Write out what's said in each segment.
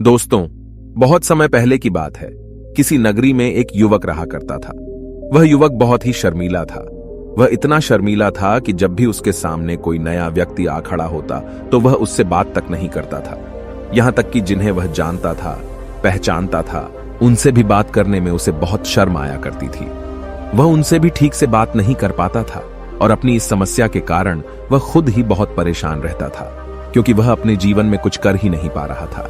दोस्तों, बहुत समय पहले की बात है। किसी नगरी में एक युवक रहा करता था। वह युवक बहुत ही शर्मीला था। वह इतना शर्मीला था कि जब भी उसके सामने कोई नया व्यक्ति आ खड़ा होता तो वह उससे बात तक नहीं करता था। यहां तक कि जिन्हें वह जानता था, पहचानता था, उनसे भी बात करने में उसे बहुत शर्म आया करती थी। वह उनसे भी ठीक से बात नहीं कर पाता था और अपनी इस समस्या के कारण वह खुद ही बहुत परेशान रहता था, क्योंकि वह अपने जीवन में कुछ कर ही नहीं पा रहा था।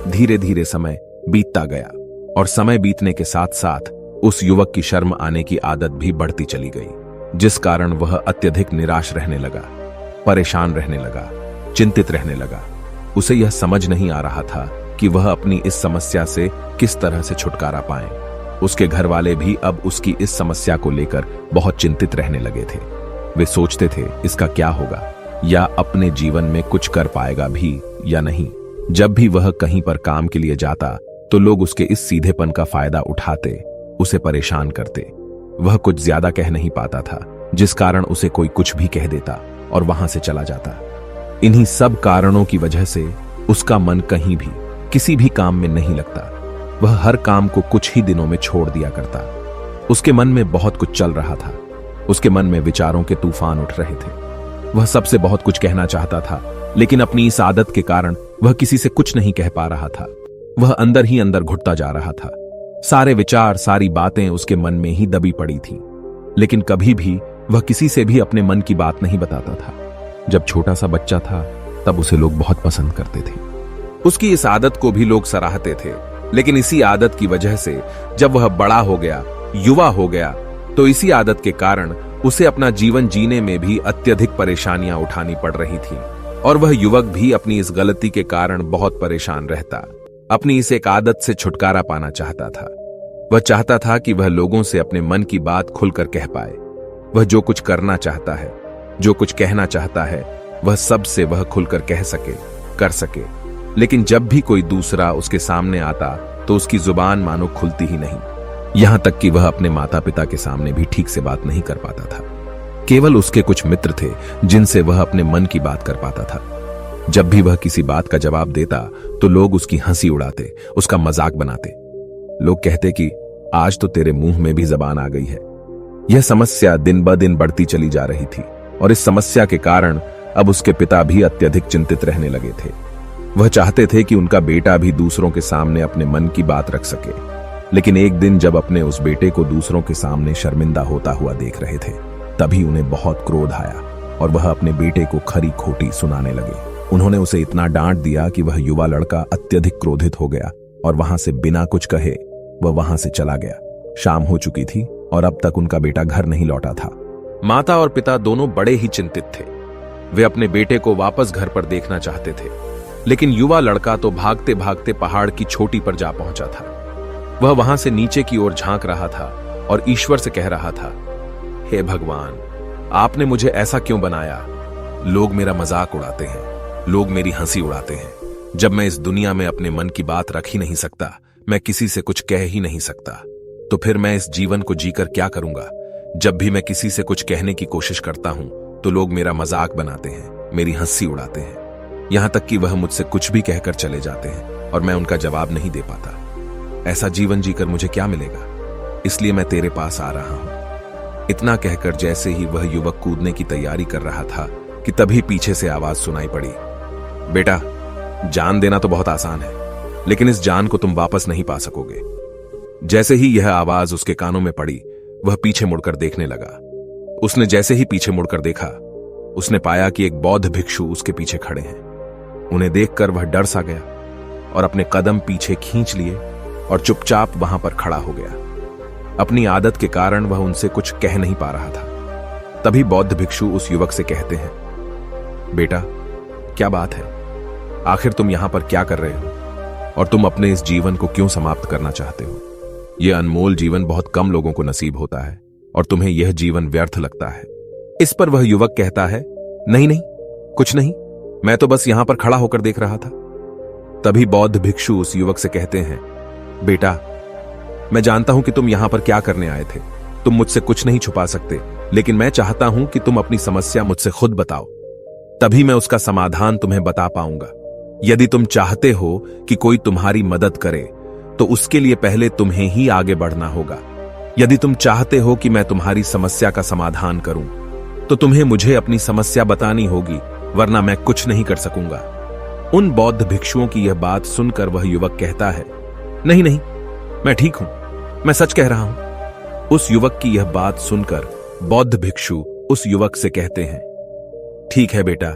धीरे धीरे समय बीतता गया और समय बीतने के साथ साथ उस युवक की शर्म आने की आदत भी बढ़ती चली गई, जिस कारण वह अत्यधिक निराश रहने लगा, परेशान रहने लगा, चिंतित रहने लगा। उसे यह समझ नहीं आ रहा था कि वह अपनी इस समस्या से किस तरह से छुटकारा पाए। उसके घर वाले भी अब उसकी इस समस्या को लेकर बहुत चिंतित रहने लगे थे। वे सोचते थे इसका क्या होगा, या अपने जीवन में कुछ कर पाएगा भी या नहीं। जब भी वह कहीं पर काम के लिए जाता तो लोग उसके इस सीधेपन का फायदा उठाते, उसे परेशान करते। वह कुछ ज्यादा कह नहीं पाता था, जिस कारण उसे कोई कुछ भी कह देता और वहां से चला जाता। इन्हीं सब कारणों की वजह से उसका मन कहीं भी किसी भी काम में नहीं लगता। वह हर काम को कुछ ही दिनों में छोड़ दिया करता। उसके मन में बहुत कुछ चल रहा था। उसके मन में विचारों के तूफान उठ रहे थे। वह सबसे बहुत कुछ कहना चाहता था, लेकिन अपनी इस आदत के कारण वह किसी से कुछ नहीं कह पा रहा था। वह अंदर ही अंदर घुटता जा रहा था। सारे विचार, सारी बातें उसके मन में ही दबी पड़ी थीं, लेकिन कभी भी वह किसी से भी अपने मन की बात नहीं बताता था। जब छोटा सा बच्चा था तब उसे लोग बहुत पसंद करते थे। उसकी इस आदत को भी लोग सराहते थे, लेकिन इसी आदत की वजह से जब वह बड़ा हो गया, युवा हो गया, तो इसी आदत के कारण उसे अपना जीवन जीने में भी अत्यधिक परेशानियां उठानी पड़ रही थीं। और वह युवक भी अपनी इस गलती के कारण बहुत परेशान रहता। अपनी इस एक आदत से छुटकारा पाना चाहता था। वह चाहता था कि वह लोगों से अपने मन की बात खुलकर कह पाए। वह जो कुछ करना चाहता है, जो कुछ कहना चाहता है, वह सब से वह खुलकर कह सके, कर सके। लेकिन जब भी कोई दूसरा उसके सामने आता तो उसकी जुबान मानो खुलती ही नहीं। यहां तक कि वह अपने माता पिता के सामने भी ठीक से बात नहीं कर पाता था। केवल उसके कुछ मित्र थे जिनसे वह अपने मन की बात कर पाता था। जब भी वह किसी बात का जवाब देता तो लोग उसकी हंसी उड़ाते, उसका मजाक बनाते। लोग कहते कि आज तो तेरे मुंह में भी जबान आ गई है। यह समस्या दिन ब दिन बढ़ती चली जा रही थी और इस समस्या के कारण अब उसके पिता भी अत्यधिक चिंतित रहने लगे थे। वह चाहते थे कि उनका बेटा भी दूसरों के सामने अपने मन की बात रख सके, लेकिन एक दिन जब अपने उस बेटे को दूसरों के सामने शर्मिंदा होता हुआ देख रहे थे, तभी उन्हें बहुत क्रोध आया और वह अपने बेटे को खरी खोटी सुनाने लगे। उन्होंने उसे इतना डांट दिया कि वह युवा लड़का अत्यधिक क्रोधित हो गया और वहां से बिना कुछ कहे वह वहां से चला गया। शाम हो चुकी थी और अब तक उनका बेटा घर नहीं लौटा था। माता और पिता दोनों बड़े ही चिंतित थे। वे अपने बेटे को वापस घर पर देखना चाहते थे, लेकिन युवा लड़का तो भागते भागते पहाड़ की चोटी पर जा पहुंचा था। वह वहां से नीचे की ओर झांक रहा था और ईश्वर से कह रहा था, हे भगवान, आपने मुझे ऐसा क्यों बनाया? लोग मेरा मजाक उड़ाते हैं, लोग मेरी हंसी उड़ाते हैं। जब मैं इस दुनिया में अपने मन की बात रख ही नहीं सकता, मैं किसी से कुछ कह ही नहीं सकता, तो फिर मैं इस जीवन को जीकर क्या करूंगा? जब भी मैं किसी से कुछ कहने की कोशिश करता हूं तो लोग मेरा मजाक बनाते हैं, मेरी हंसी उड़ाते हैं। यहां तक कि वह मुझसे कुछ भी कहकर चले जाते हैं और मैं उनका जवाब नहीं दे पाता। ऐसा जीवन जीकर मुझे क्या मिलेगा? इसलिए मैं तेरे पास आ रहा हूं। इतना कहकर जैसे ही वह युवक कूदने की तैयारी कर रहा था कि तभी पीछे से आवाज सुनाई पड़ी, बेटा, जान देना तो बहुत आसान है, लेकिन इस जान को तुम वापस नहीं पा सकोगे। जैसे ही यह आवाज उसके कानों में पड़ी, वह पीछे मुड़कर देखने लगा। उसने जैसे ही पीछे मुड़कर देखा, उसने पाया कि एक बौद्ध भिक्षु उसके पीछे खड़े हैं। उन्हें देखकर वह डर सा गया और अपने कदम पीछे खींच लिए और चुपचाप वहां पर खड़ा हो गया। अपनी आदत के कारण वह उनसे कुछ कह नहीं पा रहा था। तभी बौद्ध भिक्षु उस युवक से कहते हैं, बेटा, क्या बात है? आखिर तुम यहां पर क्या कर रहे हो और तुम अपने इस जीवन को क्यों समाप्त करना चाहते हो? यह अनमोल जीवन बहुत कम लोगों को नसीब होता है और तुम्हें यह जीवन व्यर्थ लगता है। इस पर वह युवक कहता है, नहीं नहीं, कुछ नहीं, मैं तो बस यहां पर खड़ा होकर देख रहा था। तभी बौद्ध भिक्षु उस युवक से कहते हैं, बेटा, मैं जानता हूं कि तुम यहां पर क्या करने आए थे। तुम मुझसे कुछ नहीं छुपा सकते, लेकिन मैं चाहता हूं कि तुम अपनी समस्या मुझसे खुद बताओ, तभी मैं उसका समाधान तुम्हें बता पाऊंगा। यदि तुम चाहते हो कि कोई तुम्हारी मदद करे तो उसके लिए पहले तुम्हें ही आगे बढ़ना होगा। यदि तुम चाहते हो कि मैं तुम्हारी समस्या का समाधान करूं तो तुम्हें मुझे अपनी समस्या बतानी होगी, वरना मैं कुछ नहीं कर सकूंगा। उन बौद्ध भिक्षुओं की यह बात सुनकर वह युवक कहता है, नहीं नहीं, मैं ठीक हूं, मैं सच कह रहा हूं। उस युवक की यह बात सुनकर बौद्ध भिक्षु उस युवक से कहते हैं, ठीक है बेटा,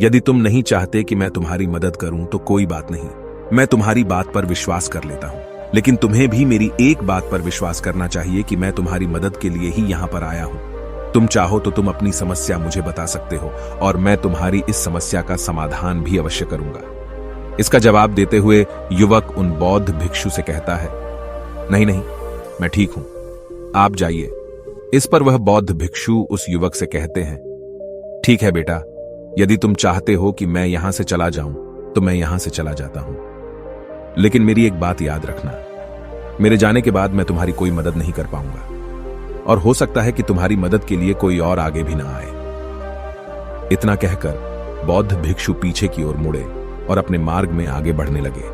यदि तुम नहीं चाहते कि मैं तुम्हारी मदद करूं तो कोई बात नहीं, मैं तुम्हारी बात पर विश्वास कर लेता हूं। लेकिन तुम्हें भी मेरी एक बात पर विश्वास करना चाहिए कि मैं तुम्हारी मदद के लिए ही यहां पर आया हूं। तुम चाहो तो तुम अपनी समस्या मुझे बता सकते हो और मैं तुम्हारी इस समस्या का समाधान भी अवश्य करूंगा। इसका जवाब देते हुए युवक उन बौद्ध भिक्षु से कहता है, नहीं नहीं, मैं ठीक हूं, आप जाइए। इस पर वह बौद्ध भिक्षु उस युवक से कहते हैं, ठीक है बेटा, यदि तुम चाहते हो कि मैं यहां से चला जाऊं तो मैं यहां से चला जाता हूं, लेकिन मेरी एक बात याद रखना, मेरे जाने के बाद मैं तुम्हारी कोई मदद नहीं कर पाऊंगा और हो सकता है कि तुम्हारी मदद के लिए कोई और आगे भी ना आए। इतना कहकर बौद्ध भिक्षु पीछे की ओर मुड़े और अपने मार्ग में आगे बढ़ने लगे।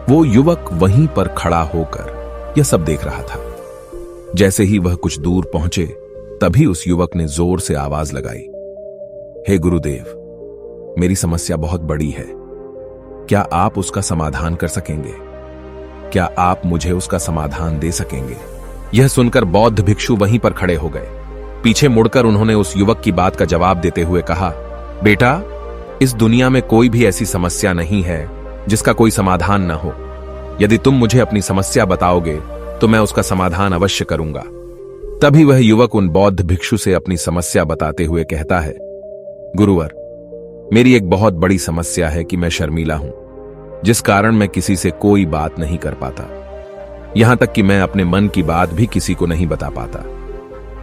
वो युवक वहीं पर खड़ा होकर यह सब देख रहा था। जैसे ही वह कुछ दूर पहुंचे तभी उस युवक ने जोर से आवाज लगाई, हे गुरुदेव, मेरी समस्या बहुत बड़ी है, क्या आप उसका समाधान कर सकेंगे? क्या आप मुझे उसका समाधान दे सकेंगे? यह सुनकर बौद्ध भिक्षु वहीं पर खड़े हो गए। पीछे मुड़कर उन्होंने उस युवक की बात का जवाब देते हुए कहा, बेटा, इस दुनिया में कोई भी ऐसी समस्या नहीं है जिसका कोई समाधान न हो। यदि तुम मुझे अपनी समस्या बताओगे तो मैं उसका समाधान अवश्य करूंगा। तभी वह युवक उन बौद्ध भिक्षु से अपनी समस्या बताते हुए कहता है, गुरुवर, मेरी एक बहुत बड़ी समस्या है कि मैं शर्मीला हूं, जिस कारण मैं किसी से कोई बात नहीं कर पाता। यहां तक कि मैं अपने मन की बात भी किसी को नहीं बता पाता।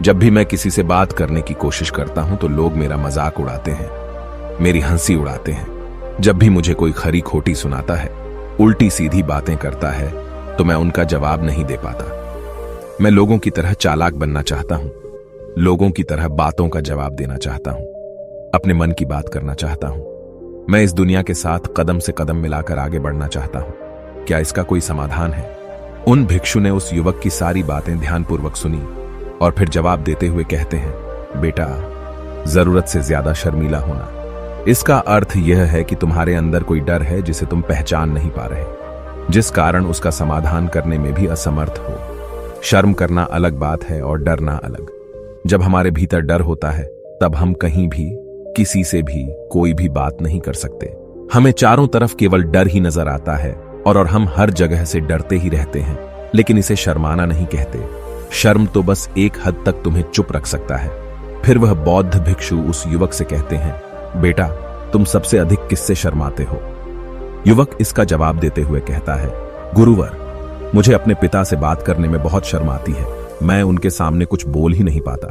जब भी मैं किसी से बात करने की कोशिश करता हूं तो लोग मेरा मजाक उड़ाते हैं, मेरी हंसी उड़ाते हैं। जब भी मुझे कोई खरी खोटी सुनाता है, उल्टी सीधी बातें करता है, तो मैं उनका जवाब नहीं दे पाता। मैं लोगों की तरह चालाक बनना चाहता हूं, लोगों की तरह बातों का जवाब देना चाहता हूं, अपने मन की बात करना चाहता हूं। मैं इस दुनिया के साथ कदम से कदम मिलाकर आगे बढ़ना चाहता हूं। क्या इसका कोई समाधान है? उन भिक्षु ने उस युवक की सारी बातें ध्यानपूर्वक सुनी और फिर जवाब देते हुए कहते हैं, बेटा, जरूरत से ज्यादा शर्मीला होना, इसका अर्थ यह है कि तुम्हारे अंदर कोई डर है जिसे तुम पहचान नहीं पा रहे, जिस कारण उसका समाधान करने में भी असमर्थ हो। शर्म करना अलग बात है और डरना अलग। जब हमारे भीतर डर होता है तब हम कहीं भी, किसी से भी कोई भी बात नहीं कर सकते। हमें चारों तरफ केवल डर ही नजर आता है और हम हर जगह से डरते ही रहते हैं, लेकिन इसे शर्माना नहीं कहते। शर्म तो बस एक हद तक तुम्हें चुप रख सकता है। फिर वह बौद्ध भिक्षु उस युवक से कहते हैं, बेटा, तुम सबसे अधिक किससे शर्माते हो? युवक इसका जवाब देते हुए कहता है, गुरुवर, मुझे अपने पिता से बात करने में बहुत शर्म आती है, मैं उनके सामने कुछ बोल ही नहीं पाता।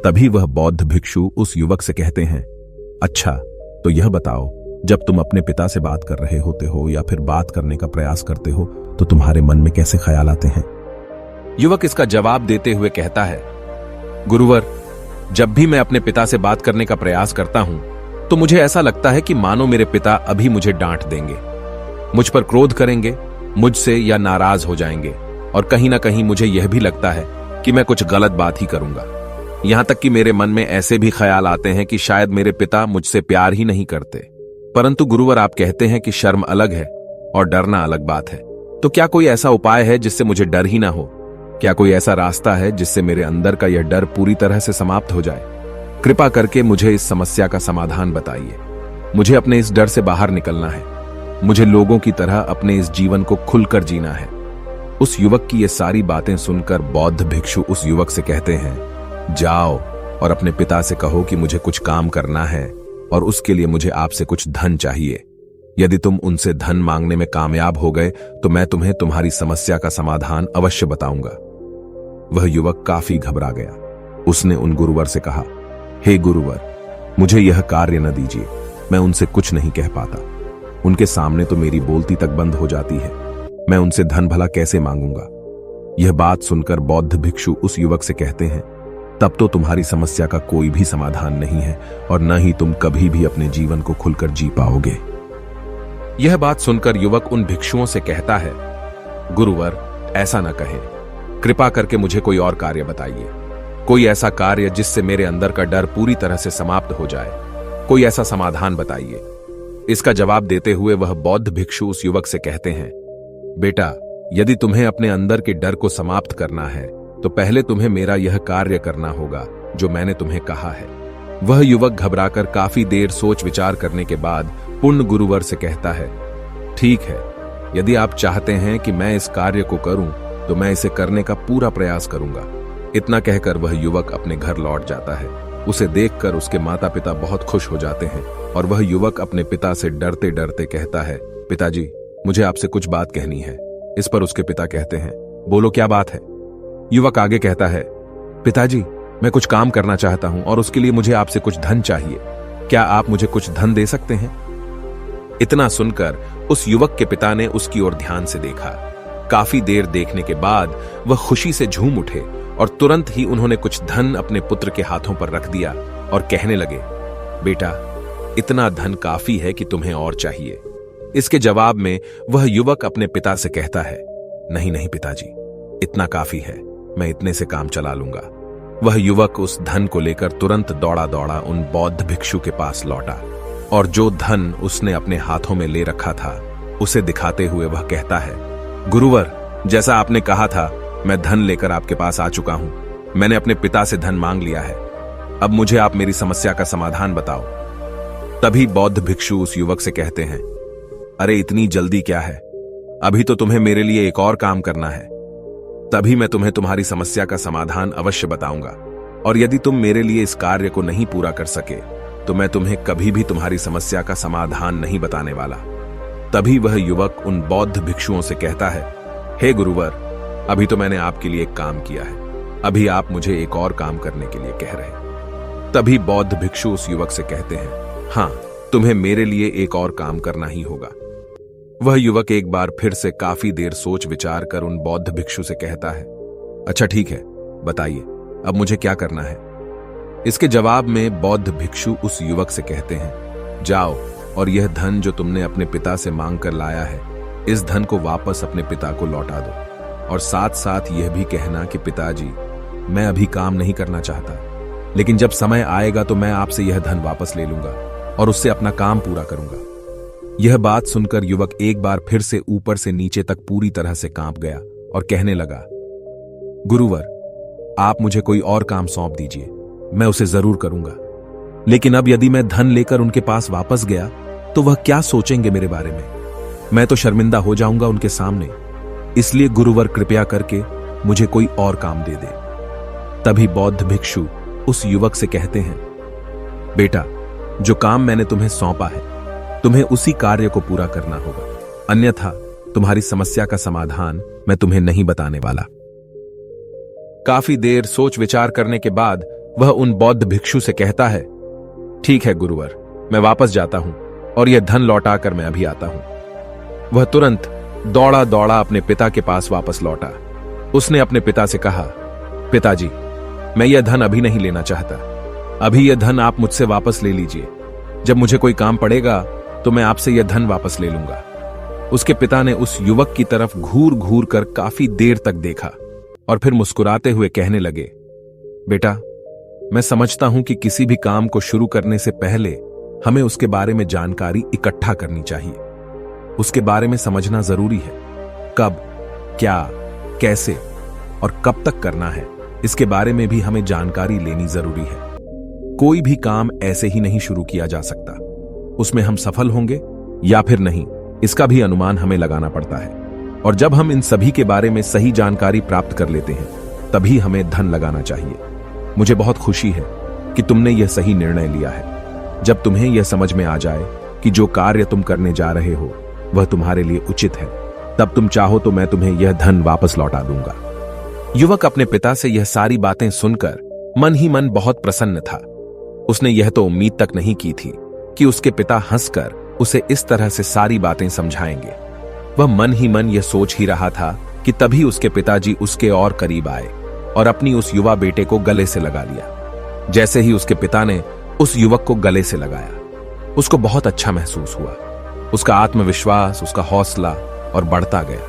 तभी वह बौद्ध भिक्षु उस युवक से कहते हैं, अच्छा, तो यह बताओ, जब तुम अपने पिता से बात कर रहे होते हो या फिर बात करने का प्रयास करते हो तो तुम्हारे मन में कैसे ख्याल आते हैं? युवक इसका जवाब देते हुए कहता है, गुरुवर, जब भी मैं अपने पिता से बात करने का प्रयास करता हूं तो मुझे ऐसा लगता है कि मानो मेरे पिता अभी मुझे डांट देंगे, मुझ पर क्रोध करेंगे, मुझसे या नाराज हो जाएंगे, और कहीं ना कहीं मुझे यह भी लगता है कि मैं कुछ गलत बात ही करूंगा। यहां तक कि मेरे मन में ऐसे भी ख्याल आते हैं कि शायद मेरे पिता मुझसे प्यार ही नहीं करते। परंतु गुरुवर, आप कहते हैं कि शर्म अलग है और डरना अलग बात है, तो क्या कोई ऐसा उपाय है जिससे मुझे डर ही ना हो? क्या कोई ऐसा रास्ता है जिससे मेरे अंदर का यह डर पूरी तरह से समाप्त हो जाए? कृपा करके मुझे इस समस्या का समाधान बताइए। मुझे अपने इस डर से बाहर निकलना है। मुझे लोगों की तरह अपने इस जीवन को खुलकर जीना है। उस युवक की ये सारी बातें सुनकर बौद्ध भिक्षु उस युवक से कहते हैं, जाओ और अपने पिता से कहो कि मुझे कुछ काम करना है और उसके लिए मुझे आपसे कुछ धन चाहिए। यदि तुम उनसे धन मांगने में कामयाब हो गए तो मैं तुम्हें तुम्हारी समस्या का समाधान अवश्य बताऊंगा। वह युवक काफी घबरा गया। उसने उन गुरुवर से कहा, हे गुरुवर, मुझे यह कार्य न दीजिए, मैं उनसे कुछ नहीं कह पाता। उनके सामने तो मेरी बोलती तक बंद हो जाती है, मैं उनसे धन भला कैसे मांगूंगा? यह बात सुनकर बौद्ध भिक्षु उस युवक से कहते हैं, तब तो तुम्हारी समस्या का कोई भी समाधान नहीं है और न ही तुम कभी भी अपने जीवन को खुलकर जी पाओगे। यह बात सुनकर युवक उन भिक्षुओं से कहता है, गुरुवर, ऐसा न कहें, कृपा करके मुझे कोई और कार्य बताइए, कोई ऐसा कार्य जिससे मेरे अंदर का डर पूरी तरह से समाप्त हो जाए, कोई ऐसा समाधान बताइए। इसका जवाब देते हुए वह बौद्ध भिक्षु उस युवक से कहते हैं, बेटा, यदि तुम्हें अपने अंदर के डर को समाप्त करना है तो पहले तुम्हें मेरा यह कार्य करना होगा जो मैंने तुम्हें कहा है। वह युवक घबराकर काफी देर सोच विचार करने के बाद पूर्ण गुरुवर से कहता है, ठीक है, यदि आप चाहते हैं कि मैं इस कार्य को करूं तो मैं इसे करने का पूरा प्रयास करूंगा। इतना कहकर वह युवक अपने घर लौट जाता है। उसे देखकर उसके माता पिता बहुत खुश हो जाते हैं और वह युवक अपने पिता से डरते डरते कहता है, पिताजी, मुझे आपसे कुछ बात कहनी है। इस पर उसके पिता कहते हैं, बोलो, क्या बात है? युवक आगे कहता है, पिताजी, मैं कुछ काम करना चाहता हूं और उसके लिए मुझे आपसे कुछ धन चाहिए। क्या आप मुझे कुछ धन दे सकते हैं? इतना सुनकर उस युवक के पिता ने उसकी ओर ध्यान से देखा। काफी देर देखने के बाद वह खुशी से झूम उठे और तुरंत ही उन्होंने कुछ धन अपने पुत्र के हाथों पर रख दिया और कहने लगे, बेटा, इतना धन काफी है कि तुम्हें और चाहिए? इसके जवाब में वह युवक अपने पिता से कहता है, नहीं नहीं पिताजी, इतना काफी है, मैं इतने से काम चला लूंगा। वह युवक उस धन को लेकर तुरंत दौड़ा दौड़ा उन बौद्ध भिक्षु के पास लौटा और जो धन उसने अपने हाथों में ले रखा था उसे दिखाते हुए वह कहता है, गुरुवर, जैसा आपने कहा था, मैं धन लेकर आपके पास आ चुका हूं। मैंने अपने पिता से धन मांग लिया है। अब मुझे आप मेरी समस्या का समाधान बताओ। तभी बौद्ध भिक्षु उस युवक से कहते हैं, अरे इतनी जल्दी क्या है, अभी तो तुम्हें मेरे लिए एक और काम करना है, तभी मैं तुम्हें तुम्हारी समस्या का समाधान अवश्य बताऊंगा। और यदि तुम मेरे लिए इस कार्य को नहीं पूरा कर सके तो मैं तुम्हें कभी भी तुम्हारी समस्या का समाधान नहीं बताने वाला। तभी वह युवक उन बौद्ध भिक्षुओं से कहता है, हे गुरुवर, अभी तो मैंने आपके लिए एक काम किया है, अभी आप मुझे एक और काम करने के लिए कह रहे। तभी बौद्ध भिक्षु उस युवक से कहते हैं, हां, तुम्हें मेरे लिए एक और काम करना ही होगा। वह युवक एक बार फिर से काफी देर सोच विचार कर उन बौद्ध भिक्षु से कहता है, अच्छा ठीक है, बताइए, अब मुझे क्या करना है? इसके जवाब में बौद्ध भिक्षु उस युवक से कहते हैं, जाओ और यह धन जो तुमने अपने पिता से मांग कर लाया है, इस धन को वापस अपने पिता को लौटा दो और साथ साथ यह भी कहना कि पिताजी, मैं अभी काम नहीं करना चाहता, लेकिन जब समय आएगा तो मैं आपसे यह धन वापस ले लूंगा और उससे अपना काम पूरा करूंगा। यह बात सुनकर युवक एक बार फिर से ऊपर से नीचे तक पूरी तरह से कांप गया और कहने लगा, गुरुवर, आप मुझे कोई और काम सौंप दीजिए, मैं उसे जरूर करूंगा। लेकिन अब यदि मैं धन लेकर उनके पास वापस गया तो वह क्या सोचेंगे मेरे बारे में? मैं तो शर्मिंदा हो जाऊंगा उनके सामने। इसलिए गुरुवर, कृपया करके मुझे कोई और काम दे दे। तभी बौद्ध भिक्षु उस युवक से कहते हैं, बेटा, जो काम मैंने तुम्हें सौंपा है, तुम्हें उसी कार्य को पूरा करना होगा, अन्यथा तुम्हारी समस्या का समाधान मैं तुम्हें नहीं बताने वाला। काफी देर सोच विचार करने के बाद वह उन बौद्ध भिक्षु से कहता है, ठीक है गुरुवर, मैं वापस जाता हूं और यह धन लौटाकर मैं अभी आता हूं। वह तुरंत दौड़ा दौड़ा अपने पिता के पास वापस लौटा। उसने अपने पिता से कहा, पिताजी, मैं यह धन अभी नहीं लेना चाहता, अभी यह धन आप मुझसे वापस ले लीजिए। जब मुझे कोई काम पड़ेगा तो मैं आपसे यह धन वापस ले लूंगा। उसके पिता ने उस युवक की तरफ घूर घूर कर काफी देर तक देखा और फिर मुस्कुराते हुए कहने लगे, बेटा, मैं समझता हूं कि किसी भी काम को शुरू करने से पहले हमें उसके बारे में जानकारी इकट्ठा करनी चाहिए। उसके बारे में समझना जरूरी है। कब, क्या, कैसे और कब तक करना है, इसके बारे में भी हमें जानकारी लेनी जरूरी है। कोई भी काम ऐसे ही नहीं शुरू किया जा सकता। उसमें हम सफल होंगे या फिर नहीं, इसका भी अनुमान हमें लगाना पड़ता है। और जब हम इन सभी के बारे में सही जानकारी प्राप्त कर लेते हैं, तभी हमें धन लगाना चाहिए। मुझे बहुत खुशी है कि तुमने यह सही निर्णय लिया है। जब तुम्हें यह समझ में आ जाए कि जो कार्य तुम करने जा रहे हो वह तुम्हारे लिए उचित है, तब तुम चाहो तो मैं तुम्हें यह धन वापस लौटा दूंगा। युवक अपने पिता से यह सारी बातें सुनकर मन ही मन बहुत प्रसन्न था। उसने यह तो उम्मीद तक नहीं की थी कि उसके पिता हंसकर उसे इस तरह से सारी बातें समझाएंगे। वह मन ही मन यह सोच ही रहा था कि तभी उसके पिताजी उसके और करीब आए और अपनी उस युवा बेटे को गले से लगा लिया। जैसे ही उसके पिता ने उस युवक को गले से लगाया, उसको बहुत अच्छा महसूस हुआ। उसका आत्मविश्वास, उसका हौसला और बढ़ता गया।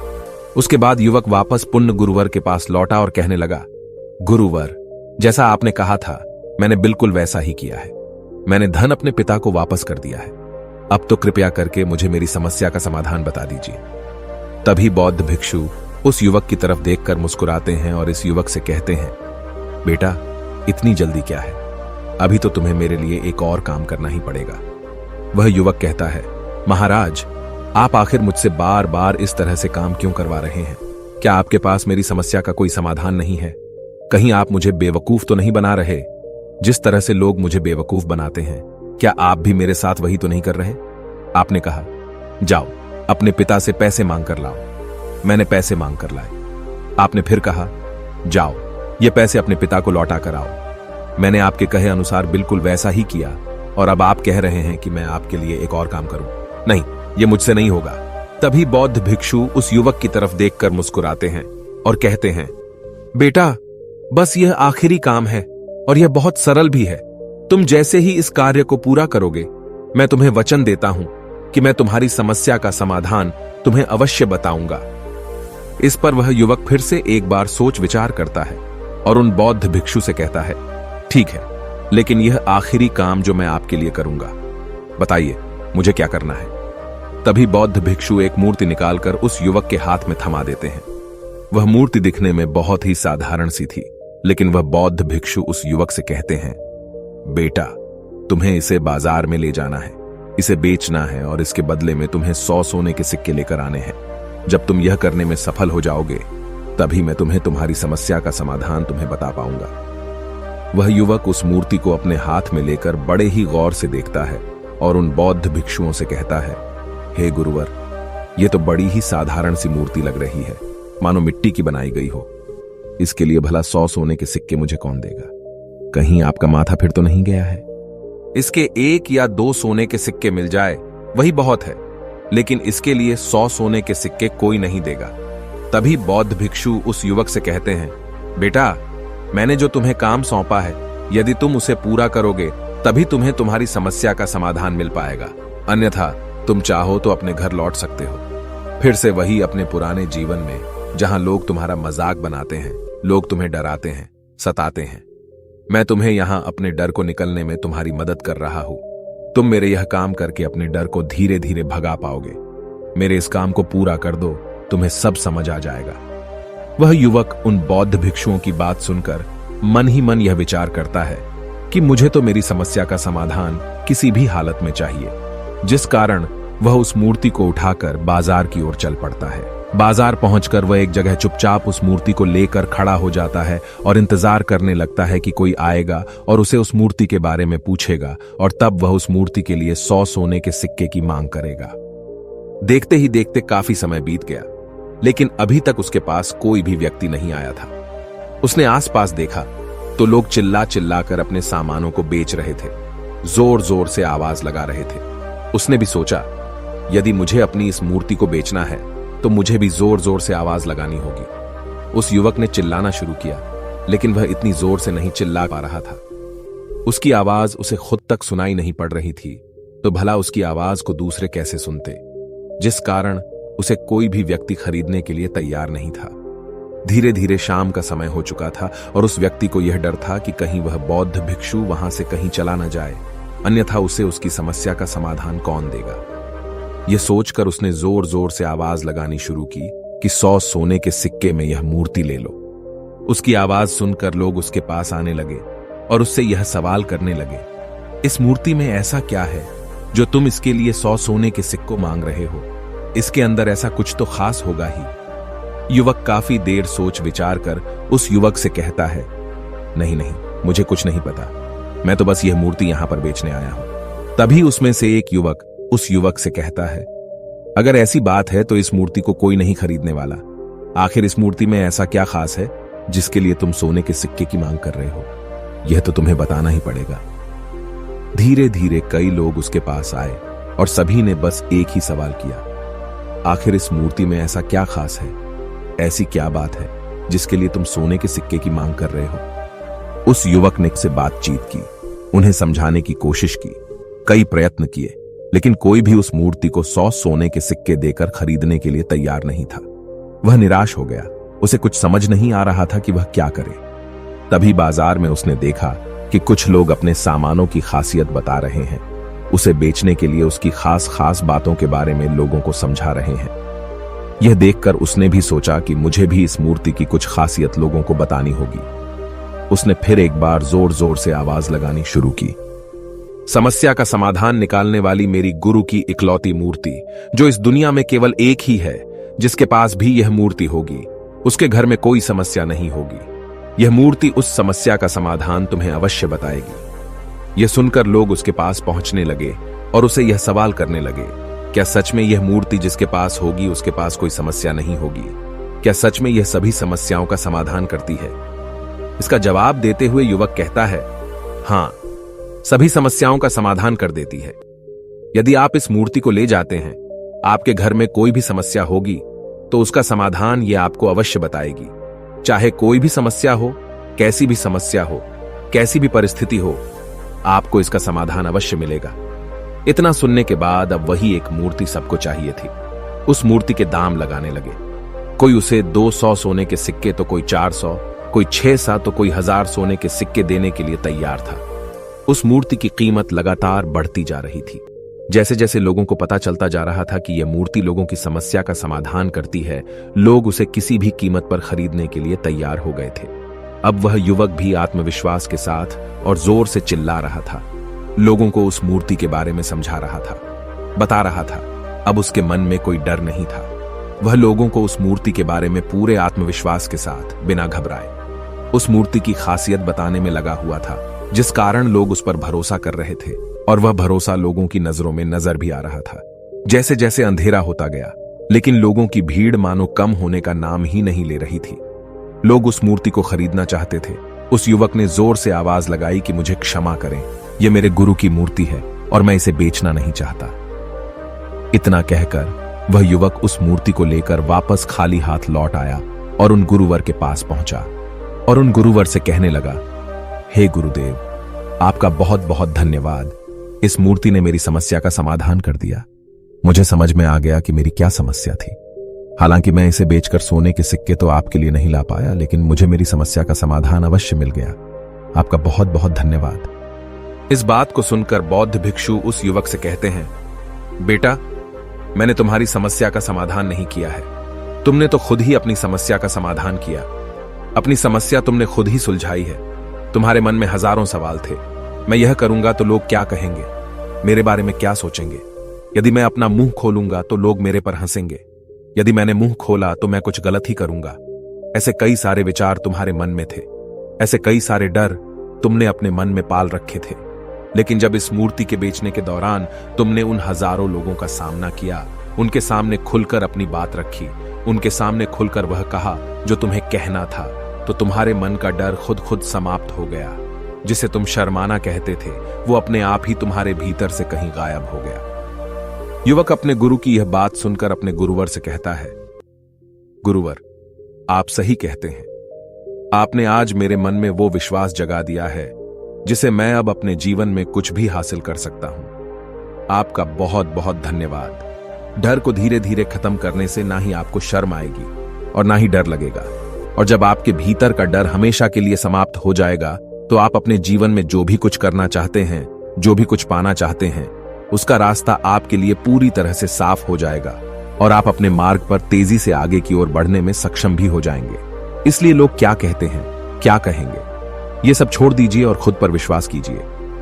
उसके बाद युवक वापस पुण्य गुरुवर के पास लौटा और कहने लगा, गुरुवर, जैसा आपने कहा था मैंने बिल्कुल वैसा ही किया है। मैंने धन अपने पिता को वापस कर दिया है। अब तो कृपया करके मुझे मेरी समस्या का समाधान बता दीजिए। तभी बौद्ध भिक्षु उस युवक की तरफ देखकर मुस्कुराते हैं और इस युवक से कहते हैं, बेटा, इतनी जल्दी क्या है? अभी तो तुम्हें मेरे लिए एक और काम करना ही पड़ेगा। वह युवक कहता है, महाराज, आप आखिर मुझसे बार बार इस तरह से काम क्यों करवा रहे हैं? क्या आपके पास मेरी समस्या का कोई समाधान नहीं है? कहीं आप मुझे बेवकूफ तो नहीं बना रहे? जिस तरह से लोग मुझे बेवकूफ बनाते हैं, क्या आप भी मेरे साथ वही तो नहीं कर रहे? आपने कहा, जाओ अपने पिता से पैसे मांग कर लाओ। मैंने पैसे मांग कर लाए। आपने फिर कहा, जाओ ये पैसे अपने पिता को लौटा कर आओ। मैंने आपके कहे अनुसार बिल्कुल वैसा ही किया और अब आप कह रहे हैं कि मैं आपके लिए एक और काम करूं। नहीं, ये मुझसे नहीं होगा। तभी बौद्ध भिक्षु उस युवक की तरफ देखकर मुस्कुराते हैं और कहते हैं, बेटा, बस यह आखिरी काम है और यह बहुत सरल भी है। तुम जैसे ही इस कार्य को पूरा करोगे, मैं तुम्हें वचन देता हूं कि मैं तुम्हारी समस्या का समाधान तुम्हें अवश्य बताऊंगा। इस पर वह युवक फिर से एक बार सोच विचार करता है और उन बौद्ध भिक्षु से कहता है, ठीक है, लेकिन यह आखिरी काम जो मैं आपके लिए करूंगा, बताइए मुझे क्या करना है? तभी बौद्ध भिक्षु एक मूर्ति निकालकर उस युवक के हाथ में थमा देते हैं। वह मूर्ति दिखने में बहुत ही साधारण सी थी, लेकिन वह बौद्ध भिक्षु उस युवक से कहते हैं, बेटा, तुम्हें इसे बाजार में ले जाना है, इसे बेचना है और इसके बदले में तुम्हें 100 सोने के सिक्के लेकर आने हैं। जब तुम यह करने में सफल हो जाओगे, तभी मैं तुम्हें तुम्हारी समस्या का समाधान तुम्हें बता पाऊंगा। वह युवक उस मूर्ति को अपने हाथ में लेकर बड़े ही गौर से देखता है और उन बौद्ध भिक्षुओं से कहता है, हे गुरुवर, यह तो बड़ी ही साधारण सी मूर्ति लग रही है, मानो मिट्टी की बनाई गई हो। इसके लिए भला 100 सोने के सिक्के मुझे कौन देगा? कहीं आपका माथा फिर तो नहीं गया है? इसके 1 या 2 सोने के सिक्के मिल जाए वही बहुत है, लेकिन इसके लिए 100 सोने के सिक्के कोई नहीं देगा। तभी बौद्ध भिक्षु उस युवक से कहते हैं, बेटा, मैंने जो तुम्हें काम सौंपा है, यदि तुम उसे पूरा करोगे तभी तुम्हें तुम्हारी समस्या का समाधान मिल पाएगा, अन्यथा तुम चाहो तो अपने घर लौट सकते हो। फिर से वही अपने पुराने जीवन में, जहां लोग तुम्हारा मजाक बनाते हैं, लोग तुम्हें डराते हैं, सताते हैं। मैं तुम्हें यहां अपने डर को निकलने में तुम्हारी मदद कर रहा हूं। तुम मेरे यह काम करके अपने डर को धीरे धीरे भगा पाओगे। मेरे इस काम को पूरा कर दो, तुम्हें सब समझ आ जाएगा। वह युवक उन बौद्ध भिक्षुओं की बात सुनकर मन ही मन यह विचार करता है कि मुझे तो मेरी समस्या का समाधान किसी भी हालत में चाहिए, जिस कारण वह उस मूर्ति को उठाकर बाजार की ओर चल पड़ता है। बाजार पहुंचकर वह एक जगह चुपचाप उस मूर्ति को लेकर खड़ा हो जाता है और इंतजार करने लगता है कि कोई आएगा और उसे उस मूर्ति के बारे में पूछेगा और तब वह उस मूर्ति के लिए 100 सोने के सिक्के की मांग करेगा। देखते ही देखते काफी समय बीत गया, लेकिन अभी तक उसके पास कोई भी व्यक्ति नहीं आया था। उसने आसपास देखा तो लोग चिल्ला चिल्ला कर अपने सामानों को बेच रहे थे, जोर जोर से आवाज लगा रहे थे। उसने भी सोचा, यदि मुझे अपनी इस मूर्ति को बेचना है तो मुझे भी जोर जोर से आवाज लगानी होगी। उस युवक ने चिल्लाना शुरू किया, लेकिन वह इतनी जोर से नहीं चिल्ला पा रहा था। उसकी आवाज उसे खुद तक सुनाई नहीं पड़ रही थी, तो भला उसकी आवाज को दूसरे कैसे सुनते, जिस कारण उसे कोई भी व्यक्ति खरीदने के लिए तैयार नहीं था। धीरे धीरे शाम का समय हो चुका था और उस व्यक्ति को यह डर था कि कहीं वह बौद्ध भिक्षु वहां से कहीं चला न जाए, अन्यथा उसे उसकी समस्या का समाधान कौन देगा। यह सोचकर उसने जोर जोर से आवाज लगानी शुरू की कि 100 सोने के सिक्के में यह मूर्ति ले लो। उसकी आवाज सुनकर लोग उसके पास आने लगे और उससे यह सवाल करने लगे, इस मूर्ति में ऐसा क्या है जो तुम इसके लिए 100 सोने के सिक्कों मांग रहे हो? इसके अंदर ऐसा कुछ तो खास होगा ही। युवक काफी देर सोच विचार कर उस युवक से कहता है, नहीं नहीं, मुझे कुछ नहीं पता, मैं तो बस यह मूर्ति यहां पर बेचने आया हूं। तभी उसमें से एक युवक उस युवक से कहता है, अगर ऐसी बात है तो इस मूर्ति को कोई नहीं खरीदने वाला। आखिर इस मूर्ति में ऐसा क्या खास है जिसके लिए तुम सोने के सिक्के की मांग कर रहे हो? यह तो तुम्हें बताना ही पड़ेगा। धीरे धीरे कई लोग उसके पास आए और सभी ने बस एक ही सवाल किया, आखिर इस मूर्ति में ऐसा क्या खास है, ऐसी क्या बात है जिसके लिए तुम सोने के सिक्के की मांग कर रहे हो? उस युवक ने से बातचीत की, उन्हें समझाने की कोशिश की, कई प्रयत्न किए, लेकिन कोई भी उस मूर्ति को 100 सोने के सिक्के देकर खरीदने के लिए तैयार नहीं था। वह निराश हो गया। उसे कुछ समझ नहीं आ रहा था कि वह क्या करे। तभी बाजार में उसने देखा कि कुछ लोग अपने सामानों की खासियत बता रहे हैं। उसे बेचने के लिए उसकी खास खास बातों के बारे में लोगों को समझा रहे हैं। यह देखकर उसने भी सोचा कि मुझे भी इस मूर्ति की कुछ खासियत लोगों को बतानी होगी। उसने फिर एक बार जोर जोर से आवाज लगानी शुरू की। समस्या का समाधान निकालने वाली मेरी गुरु की इकलौती मूर्ति, जो इस दुनिया में केवल एक ही है, जिसके पास भी यह मूर्ति होगी, उसके घर में कोई समस्या नहीं होगी। यह मूर्ति उस समस्या का समाधान तुम्हें अवश्य बताएगी। यह सुनकर लोग उसके पास पहुंचने लगे और उसे यह सवाल करने लगे, क्या सच में यह मूर्ति जिसके पास होगी उसके पास कोई समस्या नहीं होगी? क्या सच में यह सभी समस्याओं का समाधान करती है? इसका जवाब देते हुए युवक कहता है, हाँ, सभी समस्याओं का समाधान कर देती है। यदि आप इस मूर्ति को ले जाते हैं, आपके घर में कोई भी समस्या होगी तो उसका समाधान यह आपको अवश्य बताएगी। चाहे कोई भी समस्या हो, कैसी भी समस्या हो, कैसी भी परिस्थिति हो, आपको इसका समाधान अवश्य मिलेगा। इतना सुनने के बाद अब वही एक मूर्ति सबको चाहिए थी। उस मूर्ति के दाम लगाने लगे। कोई उसे 200 सोने के सिक्के तो कोई 400, कोई 600 तो कोई 1000 सोने के सिक्के देने के लिए तैयार था। उस मूर्ति की कीमत लगातार बढ़ती जा रही थी। जैसे जैसे लोगों को पता चलता जा रहा था कि यह मूर्ति लोगों की समस्या का समाधान करती है, लोग उसे किसी भी कीमत पर खरीदने के लिए तैयार हो गए थे। अब वह युवक भी आत्मविश्वास के साथ और जोर से चिल्ला रहा था। लोगों को उस मूर्ति के बारे में समझा रहा था, बता रहा था। अब उसके मन में कोई डर नहीं था। वह लोगों को उस मूर्ति के बारे में पूरे आत्मविश्वास के साथ, बिना घबराए, उस मूर्ति की खासियत बताने में लगा हुआ था, जिस कारण लोग उस पर भरोसा कर रहे थे। और वह भरोसा लोगों की नजरों में नजर भी आ रहा था। जैसे जैसे अंधेरा होता गया, लेकिन लोगों की भीड़ मानो कम होने का नाम ही नहीं ले रही थी। लोग उस मूर्ति को खरीदना चाहते थे। उस युवक ने जोर से आवाज लगाई कि मुझे क्षमा करें, यह मेरे गुरु की मूर्ति है और मैं इसे बेचना नहीं चाहता। इतना कहकर वह युवक उस मूर्ति को लेकर वापस खाली हाथ लौट आया और उन गुरुवर के पास पहुंचा और उन गुरुवर से कहने लगा, हे गुरुदेव, आपका बहुत बहुत धन्यवाद। इस मूर्ति ने मेरी समस्या का समाधान कर दिया। मुझे समझ में आ गया कि मेरी क्या समस्या थी। हालांकि मैं इसे बेचकर सोने के सिक्के तो आपके लिए नहीं ला पाया, लेकिन मुझे मेरी समस्या का समाधान अवश्य मिल गया। आपका बहुत बहुत धन्यवाद। इस बात को सुनकर बौद्ध भिक्षु उस युवक से कहते हैं, बेटा, मैंने तुम्हारी समस्या का समाधान नहीं किया है। तुमने तो खुद ही अपनी समस्या का समाधान किया। अपनी समस्या तुमने खुद ही सुलझाई है। तुम्हारे मन में हजारों सवाल थे। मैं यह करूंगा तो लोग क्या कहेंगे, मेरे बारे में क्या सोचेंगे? यदि मैं अपना मुंह खोलूंगा तो लोग मेरे पर हंसेंगे। यदि मैंने मुंह खोला तो मैं कुछ गलत ही करूंगा। ऐसे कई सारे विचार तुम्हारे मन में थे। ऐसे कई सारे डर तुमने अपने मन में पाल रखे थे। लेकिन जब इस मूर्ति के बेचने के दौरान तुमने उन हजारों लोगों का सामना किया, उनके सामने खुलकर अपनी बात रखी, उनके सामने खुलकर वह कहा जो तुम्हें कहना था, तो तुम्हारे मन का डर खुद खुद समाप्त हो गया। जिसे तुम शर्माना कहते थे, वो अपने आप ही तुम्हारे भीतर से कहीं गायब हो गया। युवक अपने गुरु की यह बात सुनकर अपने गुरुवर से कहता है, गुरुवर, आप सही कहते हैं। आपने आज मेरे मन में वो विश्वास जगा दिया है जिसे मैं अब अपने जीवन में कुछ भी हासिल कर सकता हूं। आपका बहुत बहुत धन्यवाद। डर को धीरे धीरे खत्म करने से ना ही आपको शर्म आएगी और ना ही डर लगेगा। और जब आपके भीतर का डर हमेशा के लिए समाप्त हो जाएगा, तो आप अपने जीवन में जो भी कुछ करना चाहते हैं, जो भी कुछ पाना चाहते हैं, उसका रास्ता आपके लिए पूरी तरह से साफ हो जाएगा और आप अपने मार्ग पर तेजी से आगे की ओर बढ़ने में सक्षम भी हो जाएंगे। इसलिए लोग क्या कहते हैं, क्या कहेंगे, ये सब छोड़ दीजिए और खुद पर विश्वास कीजिए,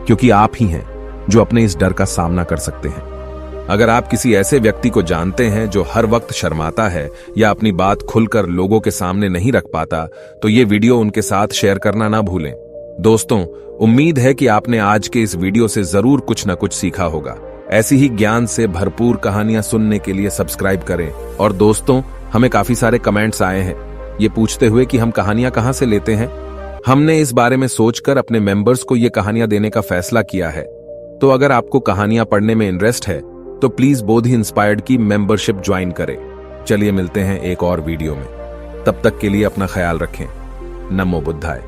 क्योंकि आप ही हैं जो अपने इस डर का सामना कर सकते हैं। अगर आप किसी ऐसे व्यक्ति को जानते हैं जो हर वक्त शर्माता है या अपनी बात खुलकर लोगों के सामने नहीं रख पाता, तो ये वीडियो उनके साथ शेयर करना ना भूलें। दोस्तों, उम्मीद है कि आपने आज के इस वीडियो से जरूर कुछ न कुछ सीखा होगा। ऐसी ही ज्ञान से भरपूर कहानियां सुनने के लिए सब्सक्राइब करें। और दोस्तों, हमें काफी सारे कमेंट्स आए हैं ये पूछते हुए कि हम कहानियां कहां से लेते हैं। हमने इस बारे में सोचकर अपने मेंबर्स को ये कहानियां देने का फैसला किया है। तो अगर आपको कहानियां पढ़ने में इंटरेस्ट है तो प्लीज बोधि इंस्पायर्ड की मेंबरशिप ज्वाइन करें। चलिए मिलते हैं एक और वीडियो में। तब तक के लिए अपना ख्याल रखें। नमो बुद्धाय।